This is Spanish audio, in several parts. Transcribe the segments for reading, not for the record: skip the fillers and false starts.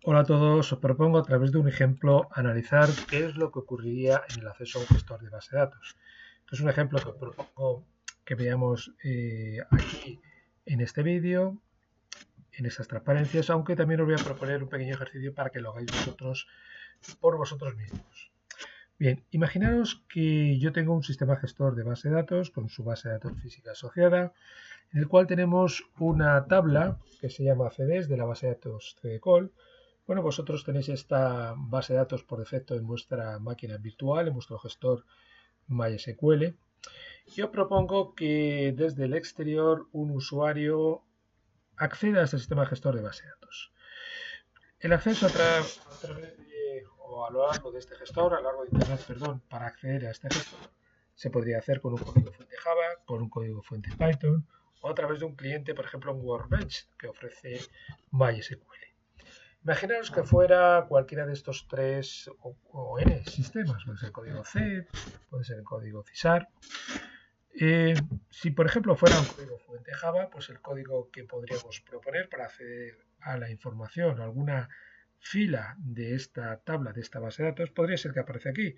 Hola a todos, os propongo a través de un ejemplo analizar qué es lo que ocurriría en el acceso a un gestor de base de datos. Esto es un ejemplo que os propongo que veamos aquí en este vídeo, en estas transparencias, aunque también os voy a proponer un pequeño ejercicio para que lo hagáis vosotros por vosotros mismos. Bien, imaginaros que yo tengo un sistema gestor de base de datos con su base de datos física asociada, en el cual tenemos una tabla que se llama CDs de la base de datos CDCall. Bueno, vosotros tenéis esta base de datos por defecto en vuestra máquina virtual, en vuestro gestor MySQL. Yo propongo que desde el exterior un usuario acceda a este sistema gestor de base de datos. El acceso a través de, o a lo largo de este gestor, a lo largo de Internet, perdón, para acceder a este gestor, se podría hacer con un código fuente Java, con un código fuente Python o a través de un cliente, por ejemplo, un Workbench que ofrece MySQL. Imaginaros que fuera cualquiera de estos tres o N sistemas, puede ser el código C, puede ser el código CISAR. Si por ejemplo fuera un código fuente Java, pues el código que podríamos proponer para acceder a la información, alguna fila de esta tabla, de esta base de datos, podría ser que aparece aquí.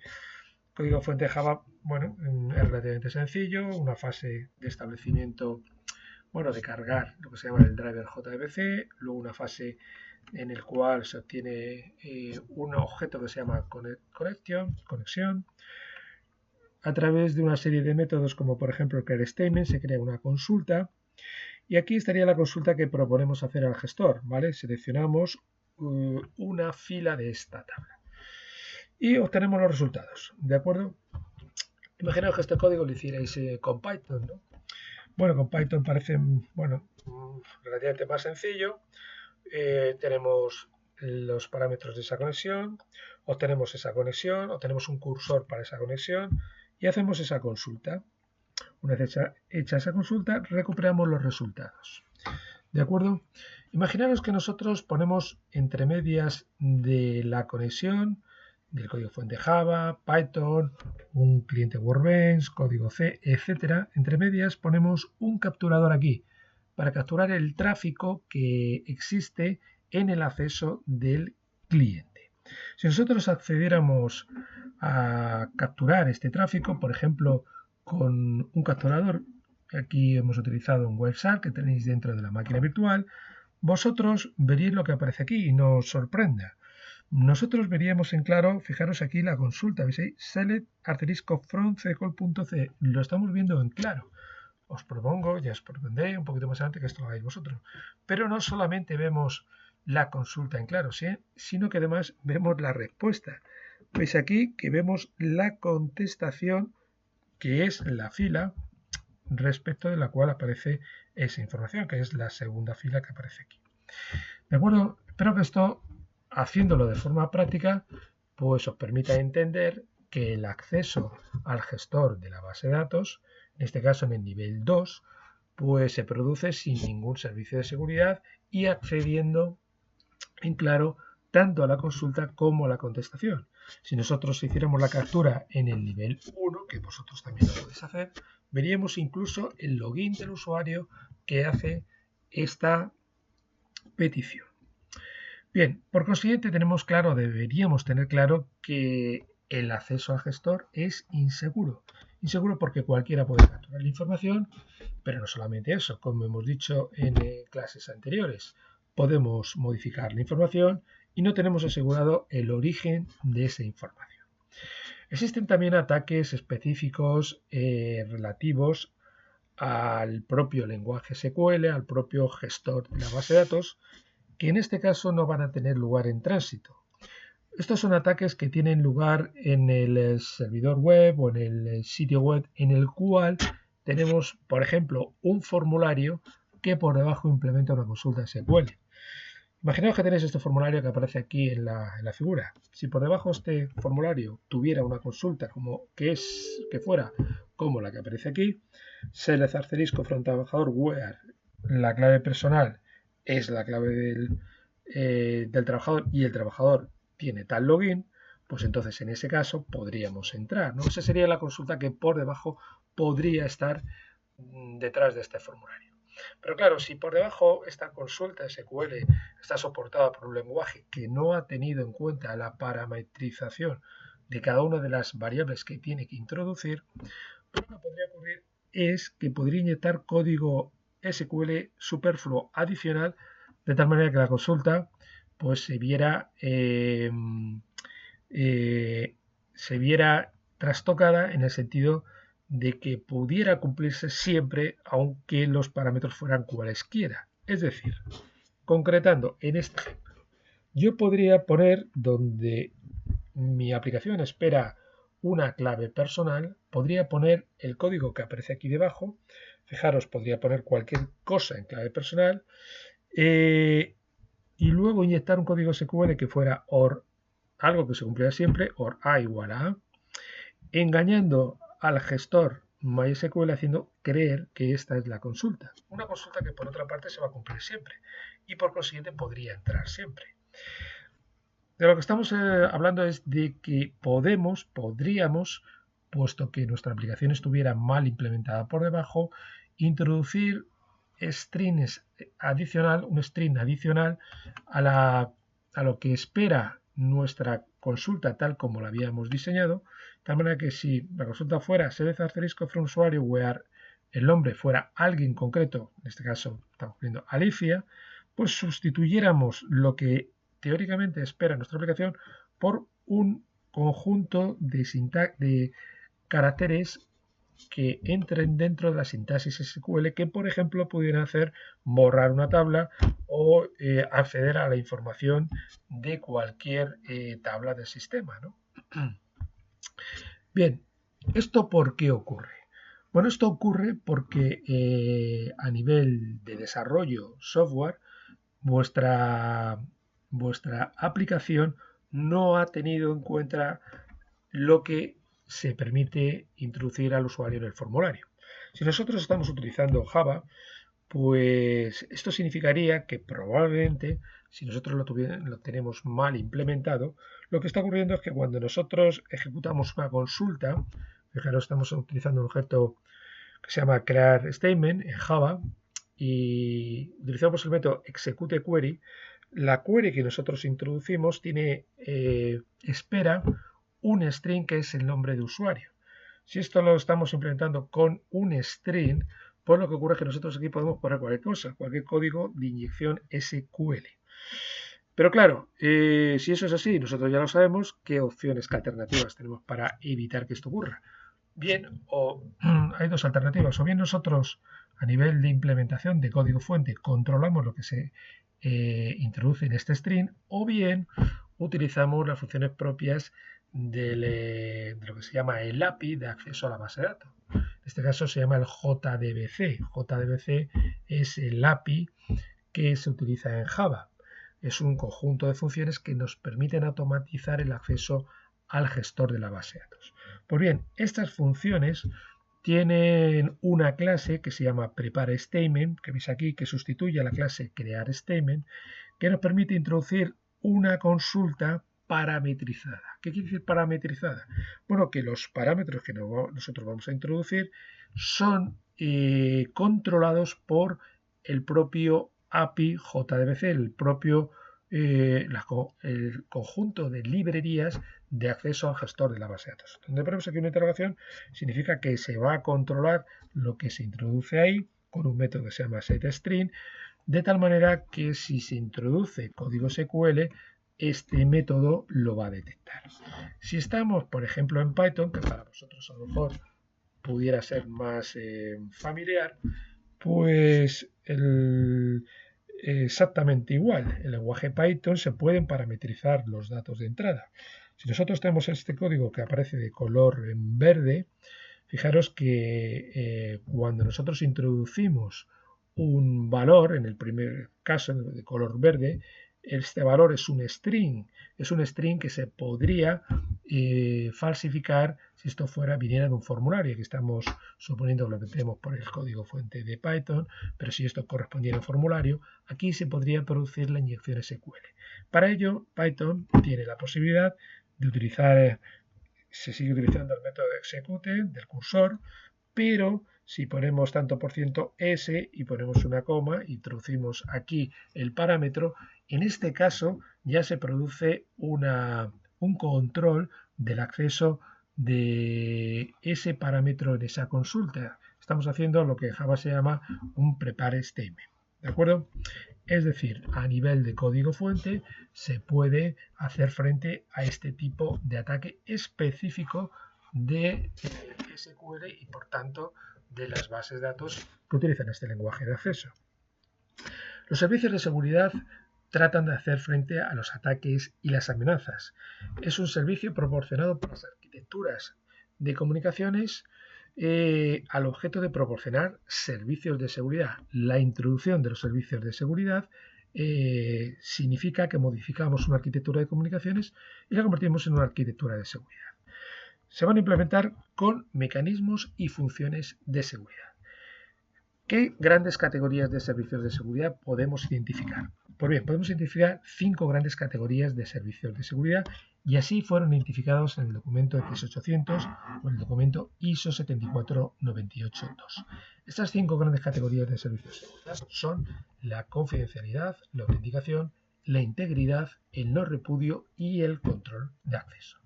Código fuente Java, bueno, es relativamente sencillo, una fase de establecimiento, bueno, de cargar lo que se llama el driver JVC, luego una fase en el cual se obtiene un objeto que se llama conexión. A través de una serie de métodos como por ejemplo el clearStatement se crea una consulta y aquí estaría la consulta que proponemos hacer al gestor, ¿vale? Seleccionamos una fila de esta tabla y obtenemos los resultados, ¿de acuerdo? Imaginaos que este código lo hicierais con Python, ¿no? Bueno, con Python parece, bueno, relativamente más sencillo. Tenemos los parámetros de esa conexión, obtenemos esa conexión, obtenemos un cursor para esa conexión y hacemos esa consulta. Una vez hecha esa consulta, recuperamos los resultados. ¿De acuerdo? Imaginaros que nosotros ponemos entre medias de la conexión del código fuente Java, Python, un cliente Workbench, código C, etcétera. Entre medias ponemos un capturador aquí para capturar el tráfico que existe en el acceso del cliente. Si nosotros accediéramos a capturar este tráfico, por ejemplo, con un capturador, aquí hemos utilizado un WebSAR que tenéis dentro de la máquina virtual, vosotros veréis lo que aparece aquí y no os sorprenda. Nosotros veríamos en claro, fijaros aquí la consulta, ¿veis ahí? Select *from cdcall.c, lo estamos viendo en claro. Os propongo, ya os propondré un poquito más adelante que esto lo hagáis vosotros. Pero no solamente vemos la consulta en claro, ¿sí? Sino que además vemos la respuesta. Veis aquí que vemos la contestación, que es la fila respecto de la cual aparece esa información, que es la segunda fila que aparece aquí. ¿De acuerdo? Espero que esto, haciéndolo de forma práctica, pues os permita entender que el acceso al gestor de la base de datos, en este caso en el nivel 2, pues se produce sin ningún servicio de seguridad y accediendo en claro tanto a la consulta como a la contestación. Si nosotros hiciéramos la captura en el nivel 1, que vosotros también lo podéis hacer, veríamos incluso el login del usuario que hace esta petición. Bien, por consiguiente tenemos claro, deberíamos tener claro que el acceso al gestor es inseguro. Inseguro porque cualquiera puede capturar la información, pero no solamente eso, como hemos dicho en clases anteriores, podemos modificar la información y no tenemos asegurado el origen de esa información. Existen también ataques específicos relativos al propio lenguaje SQL, al propio gestor de la base de datos, que en este caso no van a tener lugar en tránsito. Estos son ataques que tienen lugar en el servidor web o en el sitio web en el cual tenemos, por ejemplo, un formulario que por debajo implementa una consulta SQL. Imaginaos que tenéis este formulario que aparece aquí en la figura. Si por debajo este formulario tuviera una consulta como que fuera como la que aparece aquí, select asterisco from trabajador where la clave personal es la clave del trabajador y el trabajador tiene tal login, pues entonces en ese caso podríamos entrar, ¿no? Esa sería la consulta que por debajo podría estar detrás de este formulario. Pero claro, si por debajo esta consulta SQL está soportada por un lenguaje que no ha tenido en cuenta la parametrización de cada una de las variables que tiene que introducir, lo que podría ocurrir es que podría inyectar código SQL superfluo adicional de tal manera que la consulta pues se viera trastocada en el sentido de que pudiera cumplirse siempre aunque los parámetros fueran cualesquiera. Es decir, concretando en este ejemplo, yo podría poner donde mi aplicación espera una clave personal, podría poner el código que aparece aquí debajo. Fijaros, podría poner cualquier cosa en clave personal y luego inyectar un código SQL que fuera OR, algo que se cumpliera siempre, OR A igual a A, engañando al gestor MySQL haciendo creer que esta es la consulta. Una consulta que por otra parte se va a cumplir siempre y por consiguiente podría entrar siempre. De lo que estamos hablando es de que podríamos, puesto que nuestra aplicación estuviera mal implementada por debajo, introducir un string adicional a lo que espera nuestra consulta tal como la habíamos diseñado, de tal manera que si la consulta fuera select asterisco from usuario where el nombre fuera alguien concreto, en este caso estamos poniendo Alicia, pues sustituyéramos lo que teóricamente espera nuestra aplicación por un conjunto de caracteres que entren dentro de la sintaxis SQL que, por ejemplo, pudieran hacer borrar una tabla o acceder a la información de cualquier tabla del sistema, ¿no? Bien, ¿esto por qué ocurre? Bueno, esto ocurre porque a nivel de desarrollo software, vuestra aplicación no ha tenido en cuenta lo que se permite introducir al usuario en el formulario. Si nosotros estamos utilizando Java, pues esto significaría que probablemente, si nosotros lo tenemos mal implementado, lo que está ocurriendo es que cuando nosotros ejecutamos una consulta, fijaros, estamos utilizando un objeto que se llama crear statement en Java y utilizamos el método execute query, la query que nosotros introducimos espera un string que es el nombre de usuario. Si esto lo estamos implementando con un string, pues lo que ocurre es que nosotros aquí podemos poner cualquier cosa, cualquier código de inyección SQL. Pero claro, si eso es así, nosotros ya lo sabemos, ¿qué opciones, qué alternativas tenemos para evitar que esto ocurra? Bien, hay dos alternativas, o bien nosotros a nivel de implementación de código fuente controlamos lo que se introduce en este string, o bien utilizamos las funciones propias de lo que se llama el API de acceso a la base de datos. En este caso se llama el JDBC. JDBC es el API que se utiliza en Java. Es un conjunto de funciones que nos permiten automatizar el acceso al gestor de la base de datos. Pues bien, estas funciones tienen una clase que se llama prepareStatement, que veis aquí, que sustituye a la clase crearStatement, que nos permite introducir una consulta parametrizada. ¿Qué quiere decir parametrizada? Bueno, que los parámetros que nosotros vamos a introducir son controlados por el propio API JDBC, el conjunto de librerías de acceso al gestor de la base de datos. Donde ponemos aquí una interrogación significa que se va a controlar lo que se introduce ahí con un método que se llama setString, de tal manera que si se introduce código SQL, este método lo va a detectar. Si estamos, por ejemplo, en Python, que para vosotros a lo mejor pudiera ser más familiar, pues exactamente igual. En el lenguaje Python se pueden parametrizar los datos de entrada. Si nosotros tenemos este código que aparece de color en verde, fijaros que cuando nosotros introducimos un valor, en el primer caso de color verde, este valor es un string que se podría falsificar si esto viniera de un formulario, que estamos suponiendo que lo metemos por el código fuente de Python, pero si esto correspondiera a un formulario, aquí se podría producir la inyección SQL. Para ello, Python tiene la posibilidad de utilizar, se sigue utilizando el método de execute del cursor, pero Si ponemos tanto por ciento S y ponemos una coma, introducimos aquí el parámetro, en este caso ya se produce un control del acceso de ese parámetro en esa consulta. Estamos haciendo lo que en Java se llama un prepare statement. ¿De acuerdo? Es decir, a nivel de código fuente se puede hacer frente a este tipo de ataque específico de SQL y por tanto de las bases de datos que utilizan este lenguaje de acceso. Los servicios de seguridad tratan de hacer frente a los ataques y las amenazas. Es un servicio proporcionado por las arquitecturas de comunicaciones al objeto de proporcionar servicios de seguridad. La introducción de los servicios de seguridad significa que modificamos una arquitectura de comunicaciones y la convertimos en una arquitectura de seguridad. Se van a implementar con mecanismos y funciones de seguridad. ¿Qué grandes categorías de servicios de seguridad podemos identificar? Pues bien, podemos identificar 5 grandes categorías de servicios de seguridad y así fueron identificados en el documento X800 o en el documento ISO 74982. Estas 5 grandes categorías de servicios de seguridad son la confidencialidad, la autenticación, la integridad, el no repudio y el control de acceso.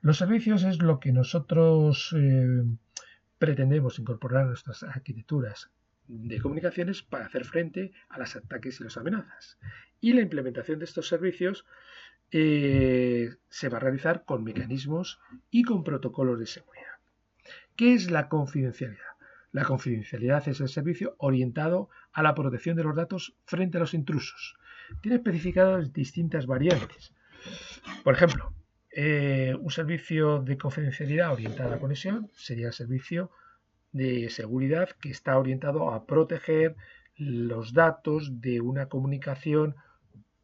Los servicios es lo que nosotros pretendemos incorporar a nuestras arquitecturas de comunicaciones para hacer frente a los ataques y las amenazas. Y la implementación de estos servicios se va a realizar con mecanismos y con protocolos de seguridad. ¿Qué es la confidencialidad? La confidencialidad es el servicio orientado a la protección de los datos frente a los intrusos. Tiene especificadas distintas variantes. Por ejemplo, un servicio de confidencialidad orientado a la conexión sería el servicio de seguridad que está orientado a proteger los datos de una comunicación,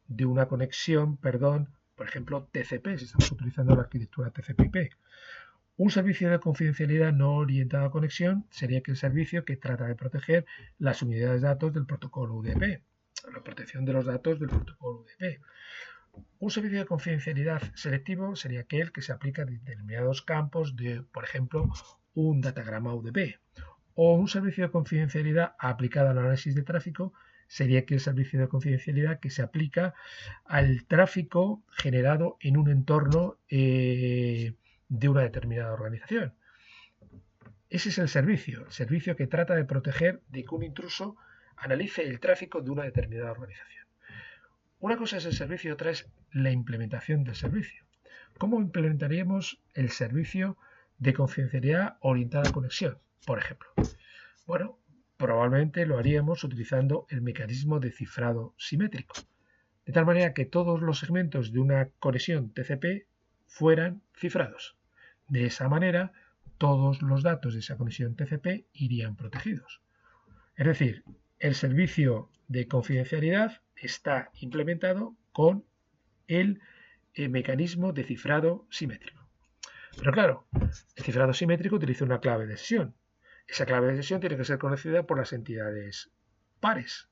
de una conexión, por ejemplo, TCP, si estamos utilizando la arquitectura TCP/IP. Un servicio de confidencialidad no orientado a conexión sería aquel servicio que trata de proteger las unidades de datos del protocolo UDP, la protección de los datos del protocolo UDP. Un servicio de confidencialidad selectivo sería aquel que se aplica a determinados campos de, por ejemplo, un datagrama UDP. O un servicio de confidencialidad aplicado al análisis de tráfico sería aquel servicio de confidencialidad que se aplica al tráfico generado en un entorno de una determinada organización. Ese es el servicio que trata de proteger de que un intruso analice el tráfico de una determinada organización. Una cosa es el servicio y otra es la implementación del servicio. ¿Cómo implementaríamos el servicio de confidencialidad orientada a conexión, por ejemplo? Bueno, probablemente lo haríamos utilizando el mecanismo de cifrado simétrico, de tal manera que todos los segmentos de una conexión TCP fueran cifrados. De esa manera, todos los datos de esa conexión TCP irían protegidos. Es decir, el servicio de confidencialidad está implementado con el mecanismo de cifrado simétrico. Pero claro, el cifrado simétrico utiliza una clave de sesión. Esa clave de sesión tiene que ser conocida por las entidades pares.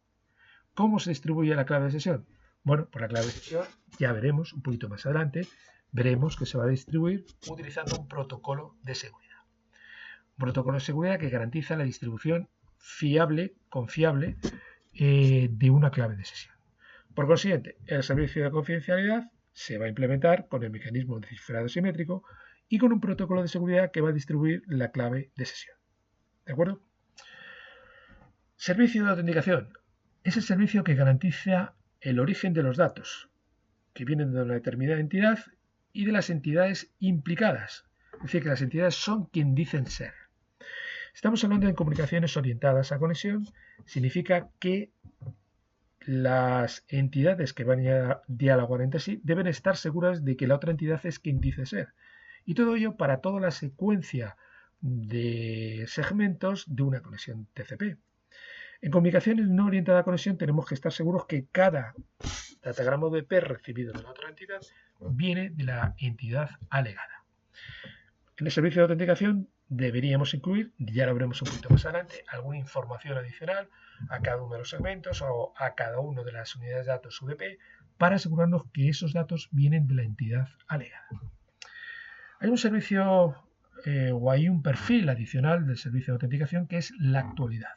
¿Cómo se distribuye la clave de sesión? Bueno, por la clave de sesión ya veremos un poquito más adelante, veremos que se va a distribuir utilizando un protocolo de seguridad. Un protocolo de seguridad que garantiza la distribución fiable, confiable, de una clave de sesión. Por consiguiente, el servicio de confidencialidad se va a implementar con el mecanismo de cifrado simétrico y con un protocolo de seguridad que va a distribuir la clave de sesión. ¿De acuerdo? Servicio de autenticación. Es el servicio que garantiza el origen de los datos que vienen de una determinada entidad y de las entidades implicadas. Es decir, que las entidades son quien dicen ser. Estamos hablando de comunicaciones orientadas a conexión. Significa que las entidades que van a dialogar entre sí deben estar seguras de que la otra entidad es quien dice ser. Y todo ello para toda la secuencia de segmentos de una conexión TCP. En comunicaciones no orientadas a conexión tenemos que estar seguros que cada datagrama UDP recibido de la otra entidad viene de la entidad alegada. En el servicio de autenticación deberíamos incluir, ya lo veremos un poquito más adelante, alguna información adicional a cada uno de los segmentos o a cada una de las unidades de datos UDP para asegurarnos que esos datos vienen de la entidad alegada. Hay un servicio o hay un perfil adicional del servicio de autenticación que es la actualidad.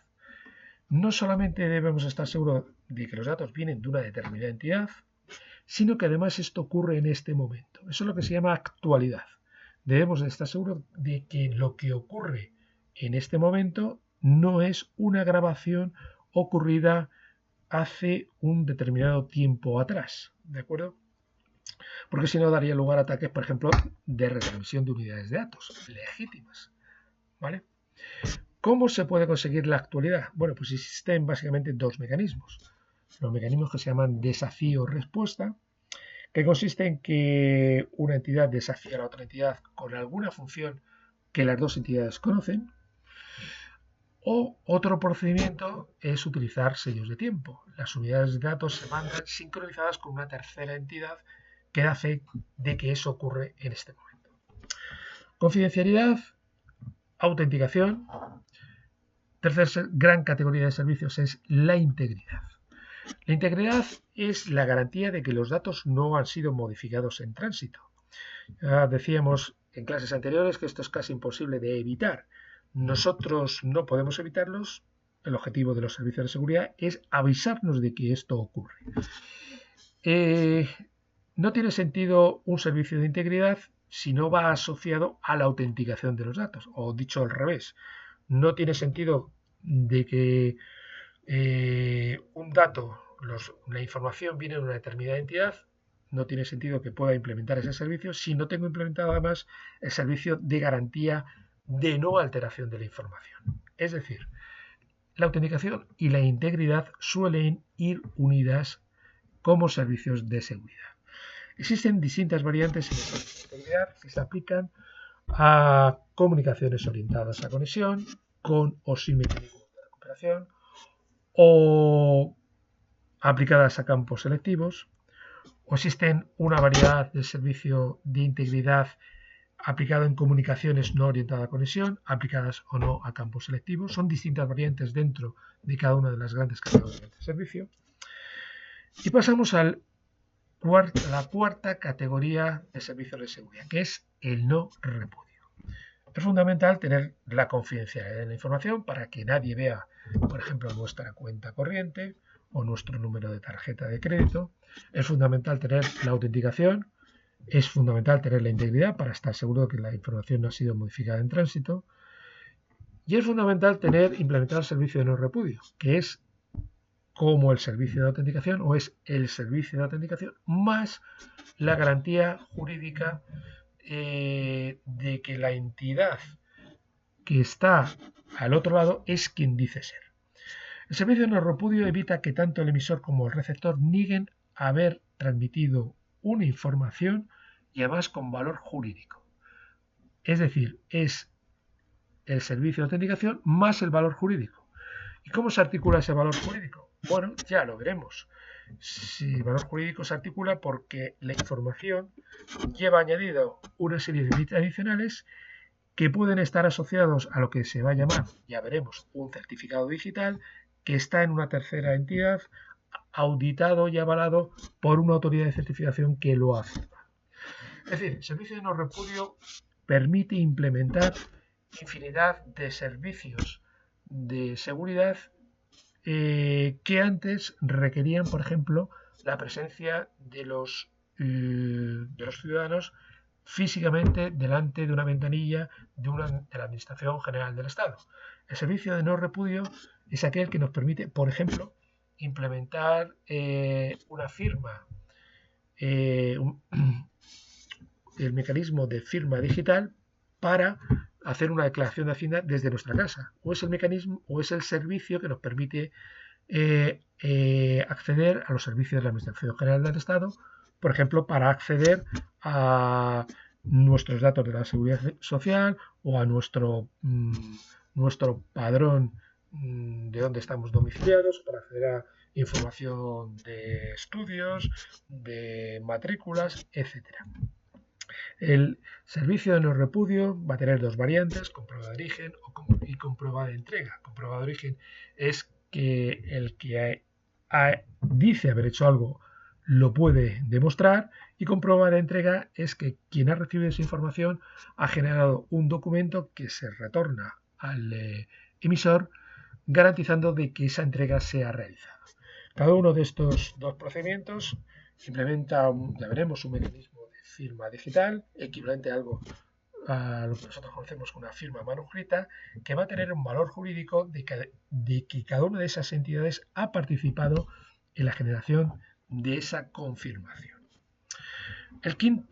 No solamente debemos estar seguros de que los datos vienen de una determinada entidad, sino que además esto ocurre en este momento. Eso es lo que se llama actualidad. Debemos estar seguros de que lo que ocurre en este momento no es una grabación ocurrida hace un determinado tiempo atrás, ¿de acuerdo? Porque si no daría lugar a ataques, por ejemplo, de retransmisión de unidades de datos legítimas, ¿vale? ¿Cómo se puede conseguir la actualidad? Bueno, pues existen básicamente dos mecanismos. Los mecanismos que se llaman desafío-respuesta, que consiste en que una entidad desafía a la otra entidad con alguna función que las dos entidades conocen, o otro procedimiento es utilizar sellos de tiempo. Las unidades de datos se mandan sincronizadas con una tercera entidad que da fe de que eso ocurre en este momento. Confidencialidad, autenticación. Tercera gran categoría de servicios es la integridad. La integridad es la garantía de que los datos no han sido modificados en tránsito. Ya decíamos en clases anteriores que esto es casi imposible de evitar. Nosotros no podemos evitarlos. El objetivo de los servicios de seguridad es avisarnos de que esto ocurre. No tiene sentido un servicio de integridad si no va asociado a la autenticación de los datos, o dicho al revés. No tiene sentido de que un dato, la información viene de una determinada entidad, no tiene sentido que pueda implementar ese servicio si no tengo implementado además el servicio de garantía de no alteración de la información. Es decir, la autenticación y la integridad suelen ir unidas como servicios de seguridad. Existen distintas variantes en esta integridad que se aplican a comunicaciones orientadas a conexión, con o sin mecanismos de recuperación, o aplicadas a campos selectivos, o existen una variedad de servicio de integridad aplicado en comunicaciones no orientadas a conexión, aplicadas o no a campos selectivos. Son distintas variantes dentro de cada una de las grandes categorías de servicio. Y pasamos a la cuarta categoría de servicios de seguridad, que es el no repudio. Es fundamental tener la confidencialidad de la información para que nadie vea, por ejemplo, nuestra cuenta corriente o nuestro número de tarjeta de crédito. Es fundamental tener la autenticación. Es fundamental tener la integridad para estar seguro de que la información no ha sido modificada en tránsito. Y es fundamental implementar el servicio de no repudio, que es como el servicio de autenticación, o es el servicio de autenticación más la garantía jurídica de que la entidad que está al otro lado es quien dice ser. El servicio de no repudio evita que tanto el emisor como el receptor nieguen haber transmitido una información y además con valor jurídico. Es decir, es el servicio de autenticación más el valor jurídico. ¿Y cómo se articula ese valor jurídico? Bueno, ya lo veremos. Si el valor jurídico se articula porque la información lleva añadido una serie de bits adicionales que pueden estar asociados a lo que se va a llamar, ya veremos, un certificado digital que está en una tercera entidad, auditado y avalado por una autoridad de certificación que lo hace. Es decir, el servicio de no repudio permite implementar infinidad de servicios de seguridad que antes requerían, por ejemplo, la presencia de los ciudadanos físicamente delante de una ventanilla de la Administración General del Estado. El servicio de no repudio es aquel que nos permite, por ejemplo, implementar una firma, el mecanismo de firma digital para hacer una declaración de Hacienda desde nuestra casa, o es el mecanismo o es el servicio que nos permite acceder a los servicios de la Administración General del Estado, por ejemplo, para acceder a nuestros datos de la Seguridad Social o a nuestro padrón de dónde estamos domiciliados, para acceder a información de estudios, de matrículas, etcétera. El servicio de no repudio va a tener dos variantes, comprueba de origen y comprueba de entrega. Comprueba de origen es que el que dice haber hecho algo lo puede demostrar, y comprueba de entrega es que quien ha recibido esa información ha generado un documento que se retorna al emisor, garantizando de que esa entrega sea realizada. Cada uno de estos dos procedimientos implementa, ya veremos, un mecanismo de firma digital, equivalente a algo a lo que nosotros conocemos como una firma manuscrita, que va a tener un valor jurídico de que cada una de esas entidades ha participado en la generación de esa confirmación.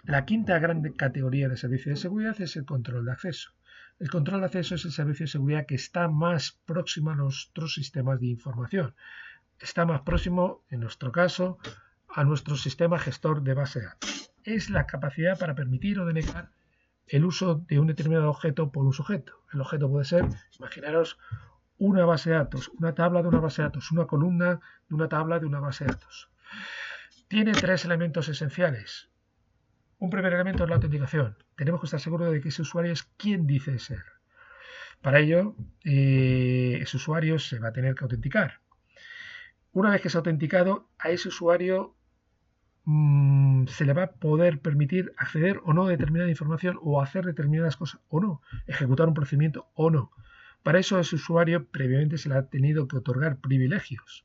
La quinta gran categoría de servicio de seguridad es el control de acceso. El control de acceso es el servicio de seguridad que está más próximo a nuestros sistemas de información. Está más próximo, en nuestro caso, a nuestro sistema gestor de base de datos. Es la capacidad para permitir o denegar el uso de un determinado objeto por un sujeto. El objeto puede ser, imaginaros, una base de datos, una tabla de una base de datos, una columna de una tabla de una base de datos. Tiene tres elementos esenciales. Un primer elemento es la autenticación. Tenemos que estar seguros de que ese usuario es quien dice ser. Para ello, ese usuario se va a tener que autenticar. Una vez que se ha autenticado, a ese usuario se le va a poder permitir acceder o no a determinada información, o hacer determinadas cosas o no, ejecutar un procedimiento o no. Para eso a ese usuario previamente se le ha tenido que otorgar privilegios,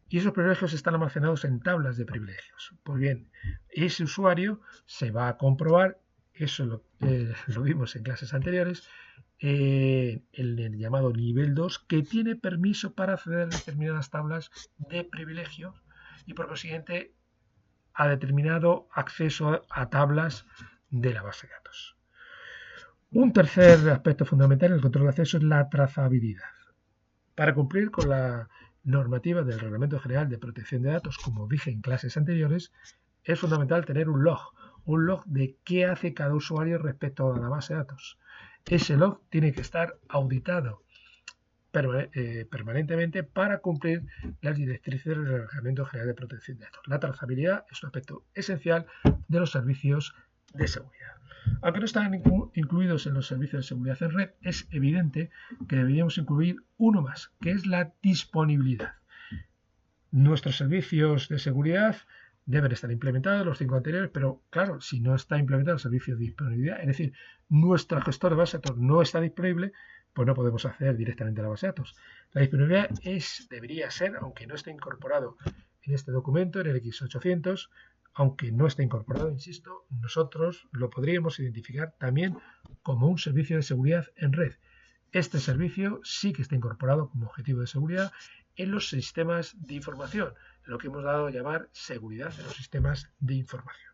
y esos privilegios están almacenados en tablas de privilegios. Pues bien, ese usuario se va a comprobar, eso lo vimos en clases anteriores, en el llamado nivel 2, que tiene permiso para acceder a determinadas tablas de privilegios y por consiguiente a determinado acceso a tablas de la base de datos. Un tercer aspecto fundamental en el control de acceso es la trazabilidad. Para cumplir con la normativa del Reglamento General de Protección de Datos, como dije en clases anteriores, es fundamental tener un log de qué hace cada usuario respecto a la base de datos. Ese log tiene que estar auditado permanentemente para cumplir las directrices del Reglamento General de Protección de Datos. La trazabilidad es un aspecto esencial de los servicios de seguridad. Aunque no están incluidos en los servicios de seguridad en red, es evidente que deberíamos incluir uno más, que es la disponibilidad. Nuestros servicios de seguridad deben estar implementados, los 5 anteriores, pero claro, si no está implementado el servicio de disponibilidad, es decir, nuestro gestor de base de datos no está disponible, pues no podemos acceder directamente a la base de datos. La disponibilidad debería ser, aunque no esté incorporado en este documento, en el X800, aunque no esté incorporado, insisto, nosotros lo podríamos identificar también como un servicio de seguridad en red. Este servicio sí que está incorporado como objetivo de seguridad en los sistemas de información, lo que hemos dado a llamar seguridad en los sistemas de información.